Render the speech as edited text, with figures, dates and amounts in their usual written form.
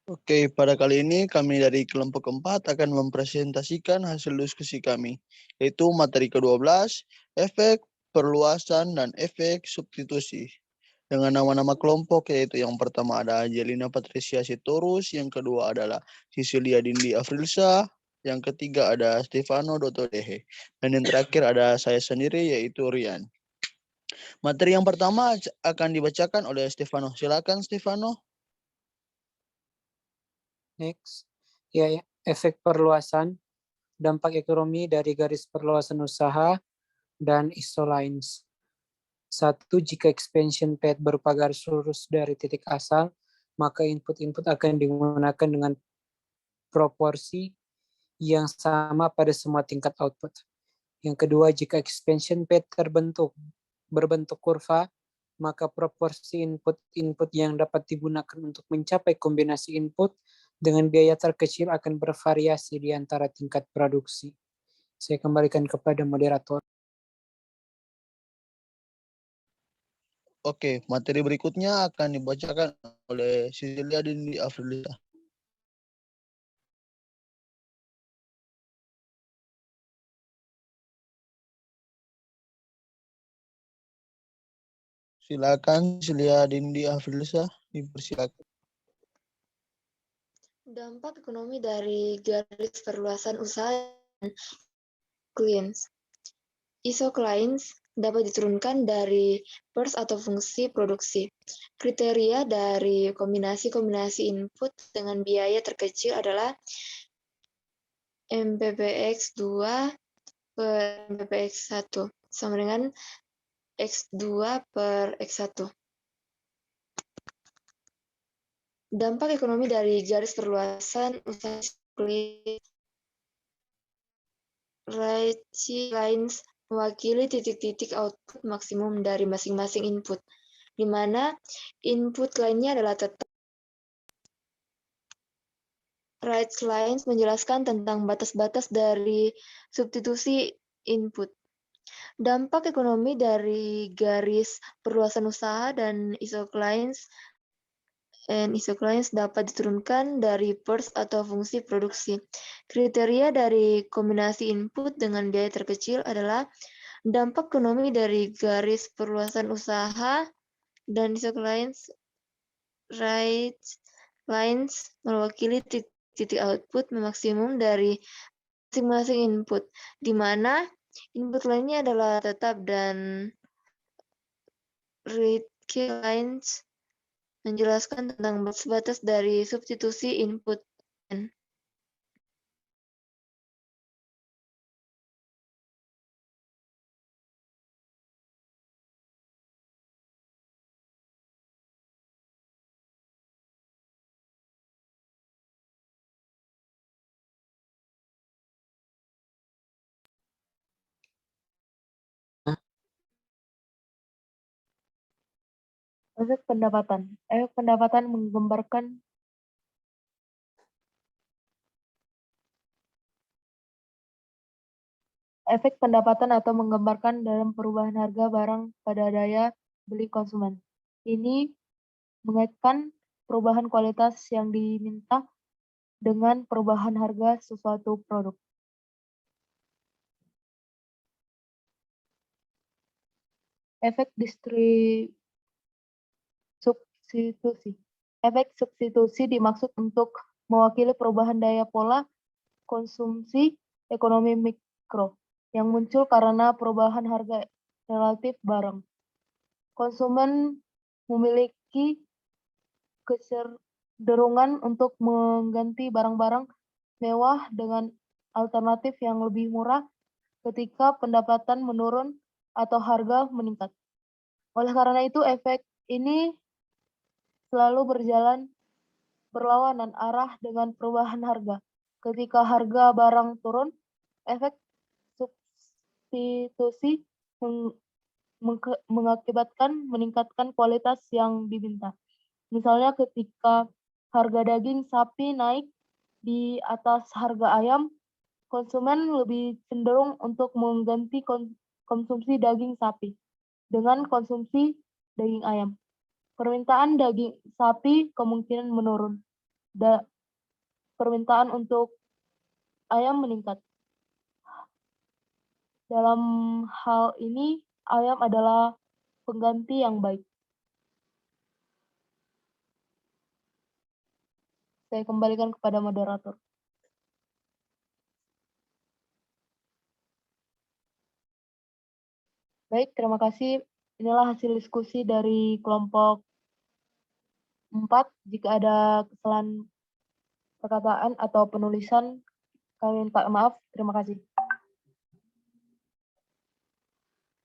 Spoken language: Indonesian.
Oke, pada kali ini kami dari kelompok keempat akan mempresentasikan hasil diskusi kami, yaitu materi ke-12, efek perluasan dan efek substitusi. Dengan nama-nama kelompok, yaitu yang pertama ada Angelina Patricia Sitorus, yang kedua adalah Cecilia Dindi Afrilsa, yang ketiga ada Stefano Dotodehe, dan yang terakhir ada saya sendiri, yaitu Rian. Materi yang pertama akan dibacakan oleh Stefano. Silakan, Stefano. Next, ya, efek perluasan, dampak ekonomi dari garis perluasan usaha, dan isolines. 1. Jika expansion path berupa garis lurus dari titik asal, maka input-input akan digunakan dengan proporsi yang sama pada semua tingkat output. Yang kedua, jika expansion path berbentuk kurva, maka proporsi input-input yang dapat digunakan untuk mencapai kombinasi input dengan biaya terkecil akan bervariasi di antara tingkat produksi. Saya kembalikan kepada moderator. Oke, materi berikutnya akan dibacakan oleh Cecilia Dindi Afrilisa. Silakan Cecilia Dindi Afrilisa, dipersilakan. Dampak ekonomi dari garis perluasan usaha dan clients. Isoclines dapat diturunkan dari pers atau fungsi produksi. Kriteria dari kombinasi-kombinasi input dengan biaya terkecil adalah MPPX2 per MPPX1 sama dengan X2 per X1. Dampak ekonomi dari garis perluasan usaha lines mewakili titik-titik output maksimum dari masing-masing input, di mana input lainnya adalah tetap. Right lines menjelaskan tentang batas-batas dari substitusi input. Dampak ekonomi dari garis perluasan usaha dan isoclines dapat diturunkan dari pers atau fungsi produksi. Kriteria dari kombinasi input dengan biaya terkecil adalah dampak ekonomi dari garis perluasan usaha dan isoclines right lines mewakili titik output maksimum dari masing-masing input, di mana input lainnya adalah tetap, dan rate lines menjelaskan tentang batas-batas dari substitusi input. Efek pendapatan. Efek pendapatan menggambarkan atau menggambarkan dalam perubahan harga barang pada daya beli konsumen. Ini mengaitkan perubahan kualitas yang diminta dengan perubahan harga suatu produk. Efek substitusi. Efek substitusi dimaksud untuk mewakili perubahan daya pola konsumsi ekonomi mikro yang muncul karena perubahan harga relatif barang. Konsumen memiliki kecenderungan untuk mengganti barang-barang mewah dengan alternatif yang lebih murah ketika pendapatan menurun atau harga meningkat. Oleh karena itu, efek ini selalu berlawanan arah dengan perubahan harga. Ketika harga barang turun, efek substitusi mengakibatkan meningkatkan kualitas yang diminta. Misalnya ketika harga daging sapi naik di atas harga ayam, konsumen lebih cenderung untuk mengganti konsumsi daging sapi dengan konsumsi daging ayam. Permintaan daging sapi kemungkinan menurun. permintaan untuk ayam meningkat. Dalam hal ini, ayam adalah pengganti yang baik. Saya kembalikan kepada moderator. Baik, terima kasih. Inilah hasil diskusi dari kelompok 4. Jika ada kesalahan perkataan atau penulisan, kami minta maaf. Terima kasih.